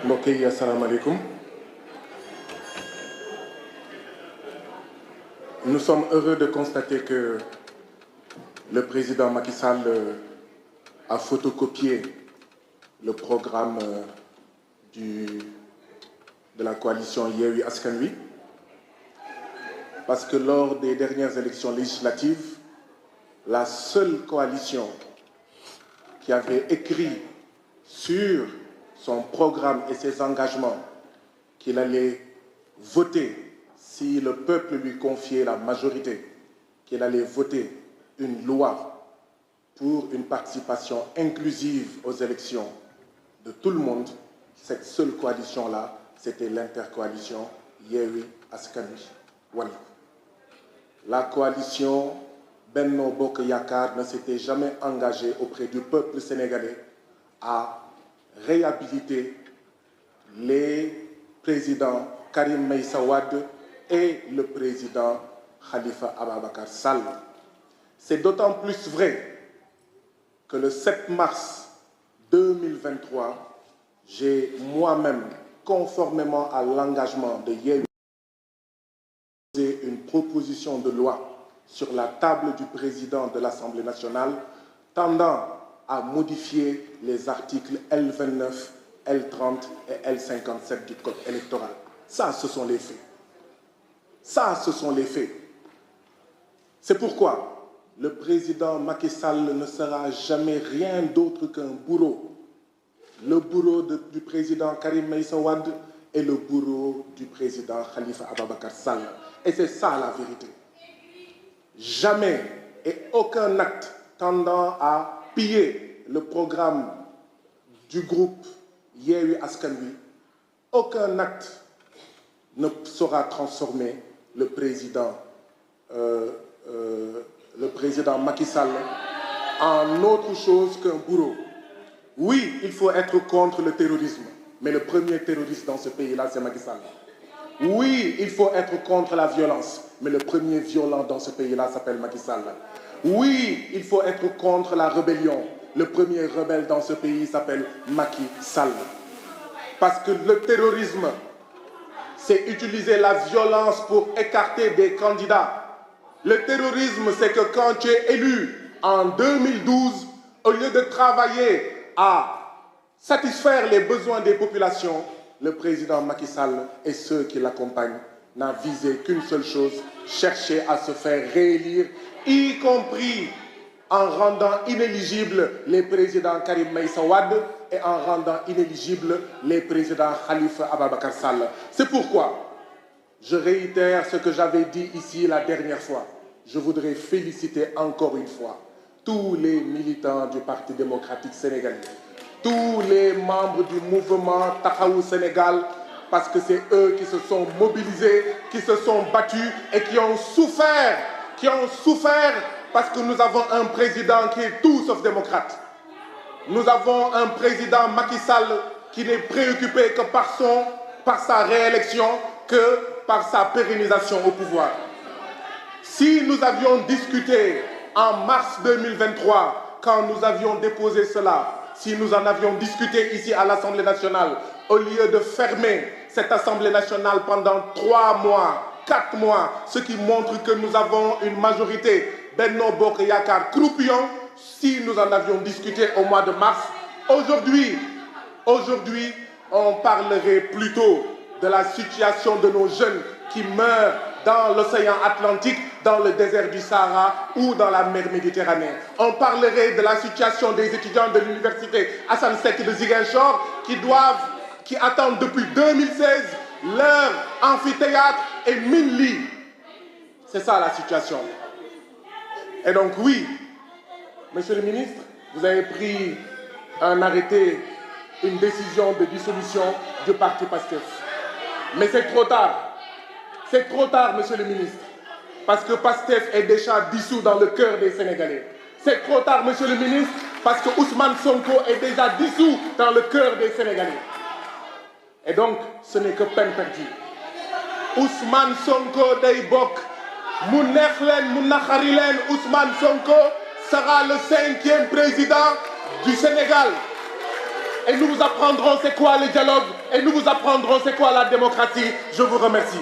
mbokk yi asalaamaaleykum. Nous sommes heureux de constater que le président Macky Sall a photocopié le programme de la coalition Yewwi Askan Wi, parce que lors des dernières élections législatives, la seule coalition qui avait écrit sur son programme et ses engagements qu'il allait voter si le peuple lui confiait la majorité, qu'il allait voter une loi pour une participation inclusive aux élections de tout le monde, cette seule coalition-là, c'était l'intercoalition Yewwi Askan Wi Wallu. La coalition Benno Bokk Yakaar ne s'était jamais engagée auprès du peuple sénégalais à réhabiliter les présidents Karim Meïssa Wade et le président Khalifa Ababacar Sall. C'est d'autant plus vrai que le 7 mars 2023, j'ai moi-même, conformément à l'engagement de Yewwi, posé une proposition de loi sur la table du président de l'Assemblée nationale tendant à modifier les articles L29, L30 et L57 du Code électoral. Ça, ce sont les faits. Ça, ce sont les faits. C'est pourquoi le président Macky Sall ne sera jamais rien d'autre qu'un bourreau. Le bourreau du président Karim Meïssa Wade et le bourreau du président Khalifa Ababacar Sall. Et c'est ça la vérité. Jamais et aucun acte tendant à piller le programme du groupe Yewwi Askan Wi, aucun acte ne saura transformer le président Macky Sall en autre chose qu'un bourreau. Oui, il faut être contre le terrorisme, mais le premier terroriste dans ce pays-là, c'est Macky Sall. Oui, il faut être contre la violence, mais le premier violent dans ce pays-là s'appelle Macky Sall. Oui, il faut être contre la rébellion. Le premier rebelle dans ce pays s'appelle Macky Sall. Parce que le terrorisme, c'est utiliser la violence pour écarter des candidats. Le terrorisme, c'est que quand tu es élu en 2012, au lieu de travailler à satisfaire les besoins des populations, le président Macky Sall et ceux qui l'accompagnent n'a visé qu'une seule chose, chercher à se faire réélire, y compris en rendant inéligibles les présidents Karim Meïssa Wade et en rendant inéligibles les présidents Khalifa Ababacar Sall. C'est pourquoi je réitère ce que j'avais dit ici la dernière fois. Je voudrais féliciter encore une fois tous les militants du Parti démocratique sénégalais, tous les membres du mouvement Taxawu Sénégal, parce que c'est eux qui se sont mobilisés, qui se sont battus et qui ont souffert parce que nous avons un président qui est tout sauf démocrate. Nous avons un président Macky Sall qui n'est préoccupé que par sa réélection, que par sa pérennisation au pouvoir. Si nous avions discuté en mars 2023, quand nous avions déposé cela, si nous en avions discuté ici à l'Assemblée nationale, au lieu de fermer cette Assemblée nationale pendant 3 mois, 4 mois, ce qui montre que nous avons une majorité Benno Bokk Yakaar croupion, si nous en avions discuté au mois de mars, aujourd'hui, on parlerait plutôt de la situation de nos jeunes qui meurent dans l'océan Atlantique, dans le désert du Sahara ou dans la mer Méditerranée. On parlerait de la situation des étudiants de l'université Assane Seck de Ziguinchor qui attendent depuis 2016 leur amphithéâtre et 1000 lits. C'est ça la situation. Et donc oui, monsieur le ministre, vous avez pris un arrêté, une décision de dissolution du parti PASTEF. Mais c'est trop tard. C'est trop tard, monsieur le ministre, parce que PASTEF est déjà dissous dans le cœur des Sénégalais. C'est trop tard, monsieur le ministre, parce que Ousmane Sonko est déjà dissous dans le cœur des Sénégalais. Et donc, ce n'est que peine perdue. Ousmane Sonko day bokk, mu neex leen mu naqari leen, Ousmane Sonko sera le 5e président du Sénégal. et nous vous apprendrons c'est quoi le dialogue et nous vous apprendrons c'est quoi la démocratie. Je vous remercie.